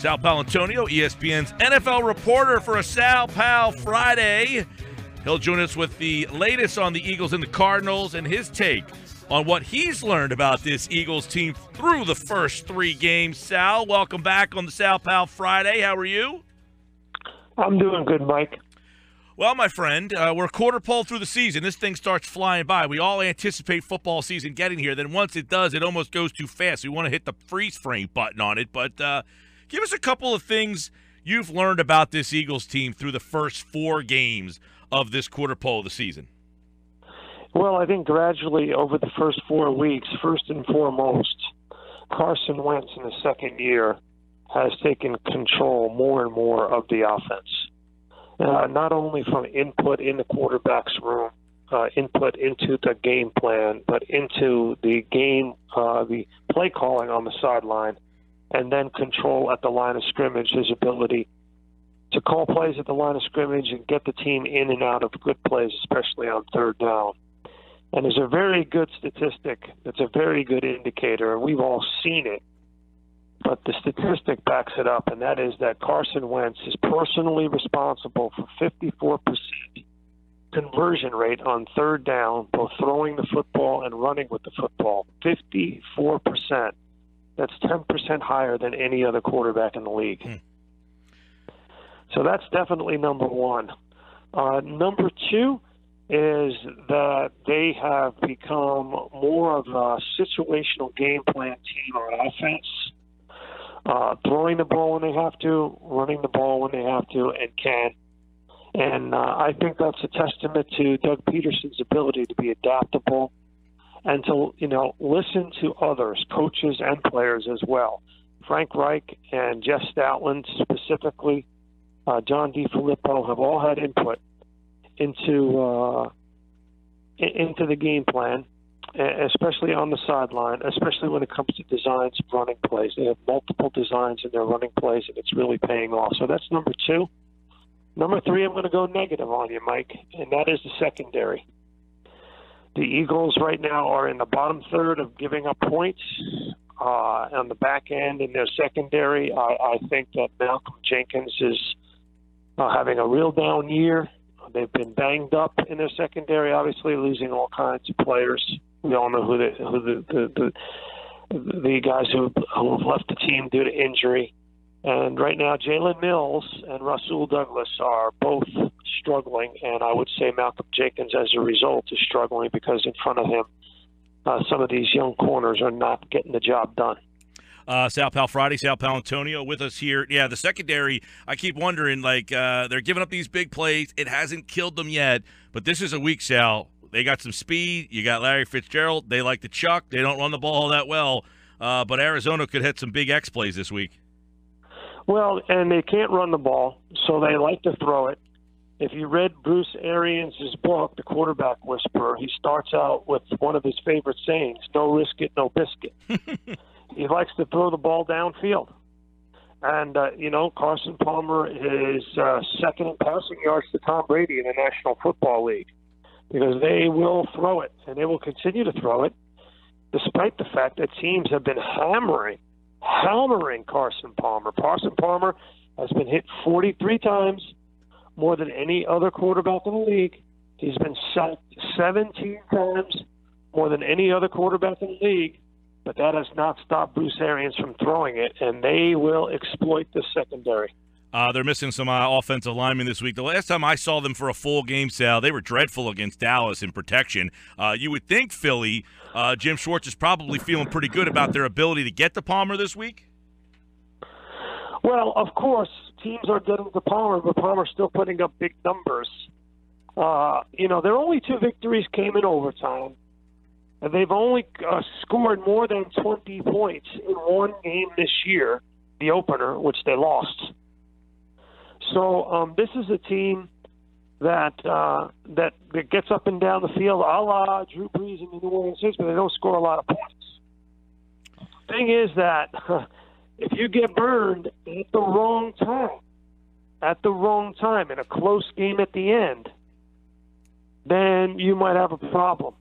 Sal Paolantonio, ESPN's NFL reporter for a Sal Pal Friday. He'll join us with the latest on the Eagles and the Cardinals and his take on what he's learned about this Eagles team through the first 3 games. Sal, welcome back on the Sal Pal Friday. How are you? I'm doing good, Mike. Well, my friend, we're a quarter pole through the season. This thing starts flying by. We all anticipate football season getting here. Then once it does, it almost goes too fast. We want to hit the freeze frame button on it. But give us a couple of things you've learned about this Eagles team through the first 4 games of this quarter pole of the season. Well, I think gradually over the first 4 weeks, first and foremost, Carson Wentz in the second year has taken control more and more of the offense. Not only from input in the quarterback's room, input into the game plan, but into the game, the play calling on the sideline, and then control at the line of scrimmage, his ability to call plays at the line of scrimmage and get the team in and out of good plays, especially on third down. And there's a very good statistic that's a very good indicator, and we've all seen it, but the statistic backs it up, and that is that Carson Wentz is personally responsible for 54% conversion rate on third down, both throwing the football and running with the football. 54%. That's 10% higher than any other quarterback in the league. So that's definitely number one. Number two is that they have become more of a situational game plan team on offense, throwing the ball when they have to, running the ball when they have to, and can. And I think that's a testament to Doug Peterson's ability to be adaptable and to, listen to others, coaches and players as well. Frank Reich and Jeff Stoutland specifically, John DeFilippo have all had input into the game plan, especially on the sideline, especially when it comes to designs of running plays. They have multiple designs in their running plays, and it's really paying off. So that's number two. Number three, I'm going to go negative on you, Mike, and that is the secondary. The Eagles right now are in the bottom third of giving up points. On the back end in their secondary, I think that Malcolm Jenkins is having a real down year. They've been banged up in their secondary, obviously losing all kinds of players. We all know who the guys who have left the team due to injury. And right now, Jalen Mills and Rasul Douglas are both struggling, and I would say Malcolm Jenkins, as a result, is struggling because in front of him, some of these young corners are not getting the job done. Sal Pal Friday, Sal Paolantonio with us here. Yeah, the secondary, I keep wondering, they're giving up these big plays. It hasn't killed them yet, but this is a week, Sal. They got some speed. You got Larry Fitzgerald. They like to chuck. They don't run the ball that well, but Arizona could hit some big X plays this week. Well, and they can't run the ball, so they like to throw it. If you read Bruce Arians' book, The Quarterback Whisperer, he starts out with one of his favorite sayings, no risk it, no biscuit. He likes to throw the ball downfield. And, Carson Palmer is second in passing yards to Tom Brady in the National Football League because they will throw it, and they will continue to throw it, despite the fact that teams have been hammering Carson Palmer. Carson Palmer has been hit 43 times, more than any other quarterback in the league. He's been sacked 17 times, more than any other quarterback in the league. But that has not stopped Bruce Arians from throwing it, and they will exploit the secondary. They're missing some offensive linemen this week. The last time I saw them for a full game, Sal, they were dreadful against Dallas in protection. You would think Philly, Jim Schwartz is probably feeling pretty good about their ability to get to Palmer this week. Well, of course, teams are getting to Palmer, but Palmer's still putting up big numbers. Their only 2 victories came in overtime, and they've only scored more than 20 points in one game this year, the opener, which they lost. So this is a team that gets up and down the field, a la Drew Brees and the New Orleans Saints, but they don't score a lot of points. Thing is that if you get burned at the wrong time in a close game at the end, then you might have a problem.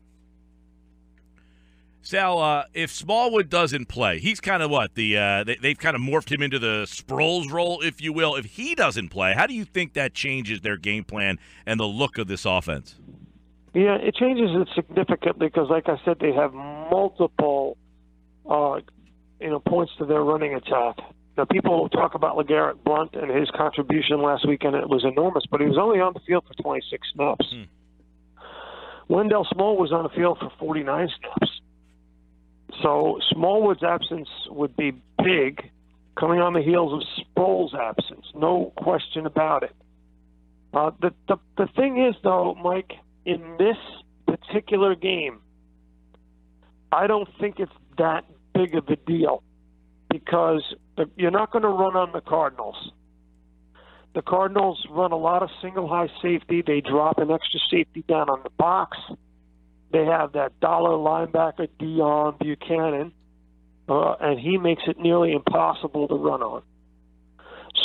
Sal, if Smallwood doesn't play, he's kind of what they've kind of morphed him into the Sproles role, if you will. If he doesn't play, how do you think that changes their game plan and the look of this offense? Yeah, it changes it significantly because, like I said, they have multiple, points to their running attack. Now, people talk about LeGarrette Blount and his contribution last weekend. It was enormous, but he was only on the field for 26 snaps. Wendell Small was on the field for 49 snaps. So Smallwood's absence would be big, coming on the heels of Sproles' absence, no question about it. The thing is, though, Mike, in this particular game, I don't think it's that big of a deal because you're not going to run on the Cardinals. The Cardinals run a lot of single high safety. They drop an extra safety down on the box. They have that dollar linebacker, Dion Buchanan, and he makes it nearly impossible to run on.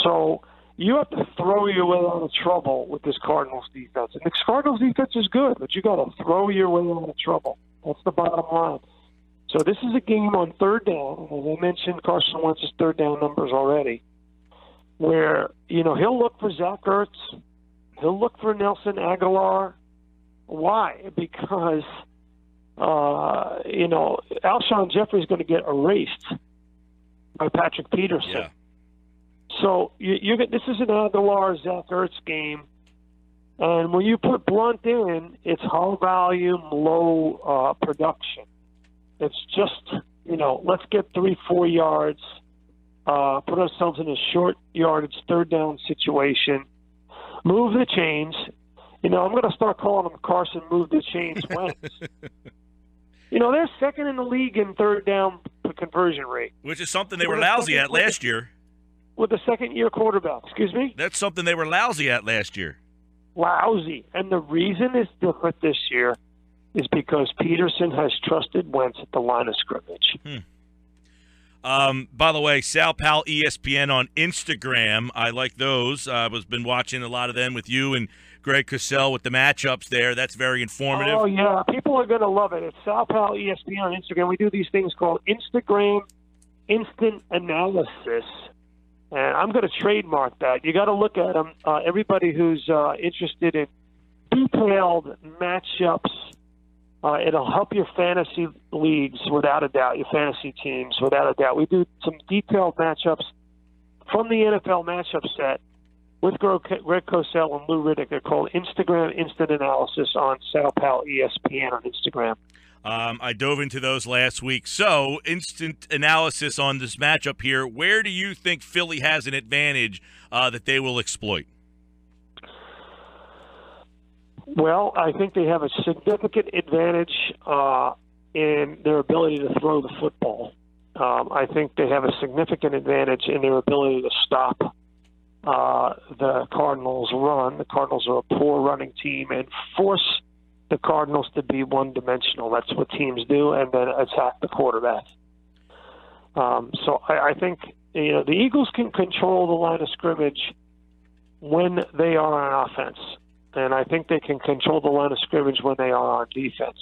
So you have to throw your way out of trouble with this Cardinals defense. And the Cardinals defense is good, but you got to throw your way out of trouble. That's the bottom line. So this is a game on third down. As I mentioned, Carson Wentz's third down numbers already, where, he'll look for Zach Ertz. He'll look for Nelson Aguilar. Why? Because, Alshon Jeffrey is going to get erased by Patrick Peterson. Yeah. So this is an Aguilar-Zach Ertz game. And when you put Blount in, it's high volume, low production. It's just, let's get 3-4 yards, put ourselves in a short yardage third down situation, move the chains. I'm going to start calling them Carson Move the Chains Wentz. They're second in the league in third down conversion rate. Which is something they were lousy at last year. With a second-year quarterback. Excuse me? That's something they were lousy at last year. Lousy. And the reason it's different this year is because Peterson has trusted Wentz at the line of scrimmage. By the way, Sal Pal ESPN on Instagram. I like those. I've been watching a lot of them with you and Greg Cosell with the matchups there. That's very informative. Oh, yeah. People are going to love it. It's Sal Pal ESPN on Instagram. We do these things called Instagram Instant Analysis. And I'm going to trademark that. You got to look at them. Everybody who's interested in detailed matchups, it'll help your fantasy leagues without a doubt, your fantasy teams without a doubt. We do some detailed matchups from the NFL matchup set with Greg Cosell and Lou Riddick. They're called Instagram Instant Analysis on Sal Pal ESPN on Instagram. I dove into those last week. So, instant analysis on this matchup here. Where do you think Philly has an advantage that they will exploit? Well, I think they have a significant advantage in their ability to throw the football. I think they have a significant advantage in their ability to stop the Cardinals' run. The Cardinals are a poor running team and force the Cardinals to be one-dimensional. That's what teams do, and then attack the quarterback. So I think the Eagles can control the line of scrimmage when they are on offense, and I think they can control the line of scrimmage when they are on defense.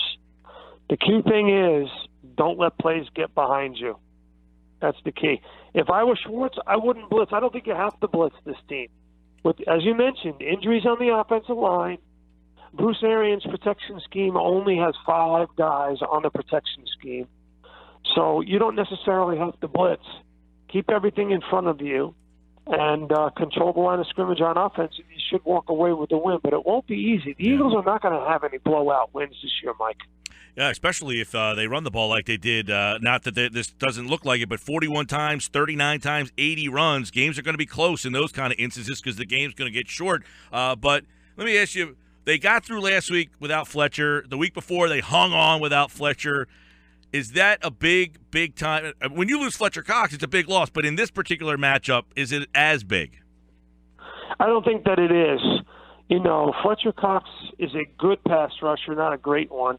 The key thing is don't let plays get behind you. That's the key. If I were Schwartz, I wouldn't blitz. I don't think you have to blitz this team. As you mentioned, injuries on the offensive line. Bruce Arians' protection scheme only has 5 guys on the protection scheme. So you don't necessarily have to blitz. Keep everything in front of you and control the line of scrimmage on offense, and you should walk away with the win. But it won't be easy. The Eagles are not going to have any blowout wins this year, Mike. Yeah, especially if they run the ball like they did. Not that this doesn't look like it, but 41 times, 39 times, 80 runs. Games are going to be close in those kind of instances because the game's going to get short. But let me ask you, they got through last week without Fletcher. The week before, they hung on without Fletcher. Is that a big time? When you lose Fletcher Cox, it's a big loss. But in this particular matchup, is it as big? I don't think that it is. Fletcher Cox is a good pass rusher, not a great one.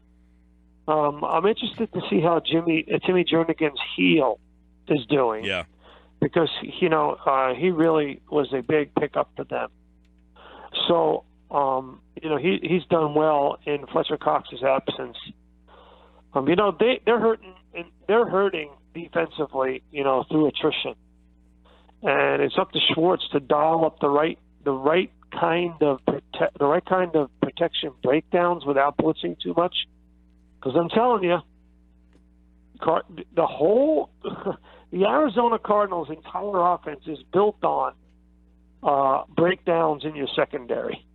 I'm interested to see how Timmy Jernigan's heel is doing. Yeah. Because, he really was a big pickup for them. So, he's done well in Fletcher Cox's absence. They're hurting. They're hurting defensively, through attrition, and it's up to Schwartz to dial up the right kind of protection breakdowns without blitzing too much. Because I'm telling you, the Arizona Cardinals' entire offense is built on breakdowns in your secondary.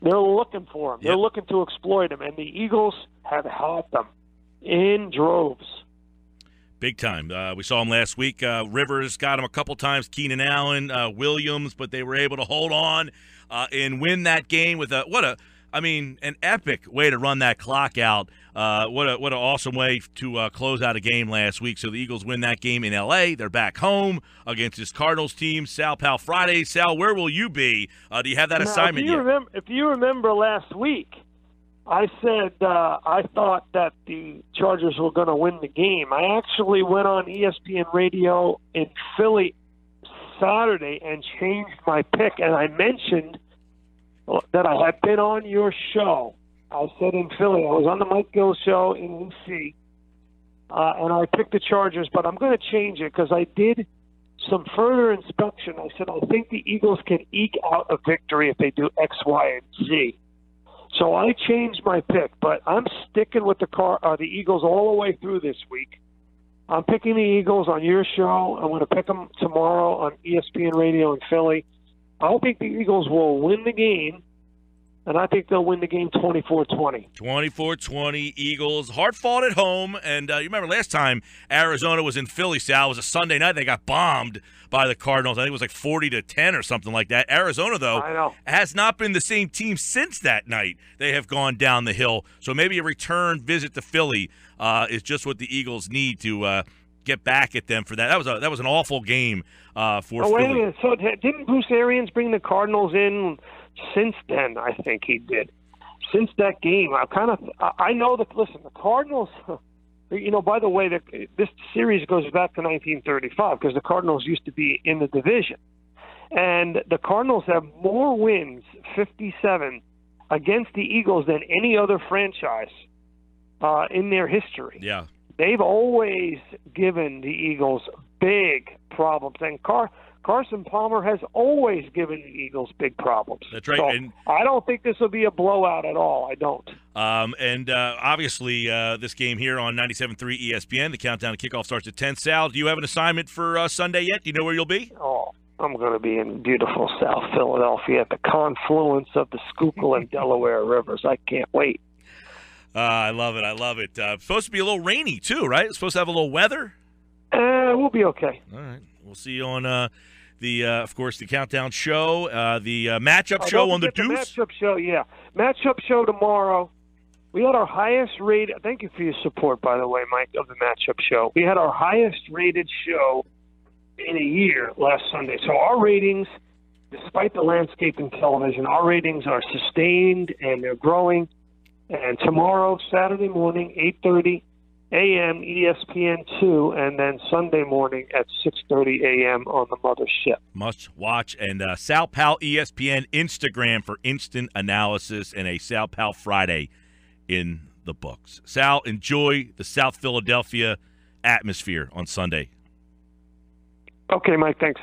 They're looking for them. They're looking to exploit them, and the Eagles have had them in droves. Big time. We saw him last week. Rivers got him a couple times. Keenan Allen, Williams, but they were able to hold on and win that game with an epic way to run that clock out. What an awesome way to close out a game last week. So the Eagles win that game in L.A. They're back home against this Cardinals team. Sal Pal Friday. Sal, where will you be? Do you have that assignment yet? If you remember last week, I said I thought that the Chargers were going to win the game. I actually went on ESPN Radio in Philly Saturday and changed my pick, and I mentioned that I had been on your show. I said in Philly, I was on the Mike Gill show in EC, and I picked the Chargers, but I'm going to change it because I did some further inspection. I said, I think the Eagles can eke out a victory if they do X, Y, and Z. So I changed my pick, but I'm sticking with the Eagles all the way through this week. I'm picking the Eagles on your show. I'm going to pick them tomorrow on ESPN Radio in Philly. I think the Eagles will win the game, and I think they'll win the game 24-20. 24-20, Eagles. Hard fought at home, and you remember last time Arizona was in Philly, Sal, it was a Sunday night. They got bombed by the Cardinals. I think it was like 40-10 or something like that. Arizona, though, has not been the same team since that night. They have gone down the hill. So maybe a return visit to Philly is just what the Eagles need to get back at them for that. That was an awful game for Philly. Wait a minute. So didn't Bruce Arians bring the Cardinals in since then? I think he did. Since that game, I know that. Listen, the Cardinals. By the way, this series goes back to 1935 because the Cardinals used to be in the division, and the Cardinals have more wins, 57, against the Eagles than any other franchise in their history. Yeah. They've always given the Eagles big problems, and Carson Palmer has always given the Eagles big problems. That's right. So And I don't think this will be a blowout at all. I don't. Obviously, this game here on 97.3 ESPN, the countdown to kickoff starts at 10. Sal, do you have an assignment for Sunday yet? Do you know where you'll be? Oh, I'm going to be in beautiful South Philadelphia at the confluence of the Schuylkill and Delaware rivers. I can't wait. I love it. I love it. Supposed to be a little rainy, too, right? It's supposed to have a little weather? We'll be okay. All right. We'll see you on of course, the Countdown Show, the matchup show on the Deuce. The matchup show, yeah. Matchup show tomorrow. We had our highest rated. Thank you for your support, by the way, Mike, of the matchup show. We had our highest rated show in a year last Sunday. So our ratings, despite the landscape in television, our ratings are sustained and they're growing. And tomorrow, Saturday morning, 8:30 a.m. ESPN2, and then Sunday morning at 6:30 a.m. on the mothership. Must watch. And Sal Pal ESPN Instagram for instant analysis and a Sal Pal Friday in the books. Sal, enjoy the South Philadelphia atmosphere on Sunday. Okay, Mike, thanks.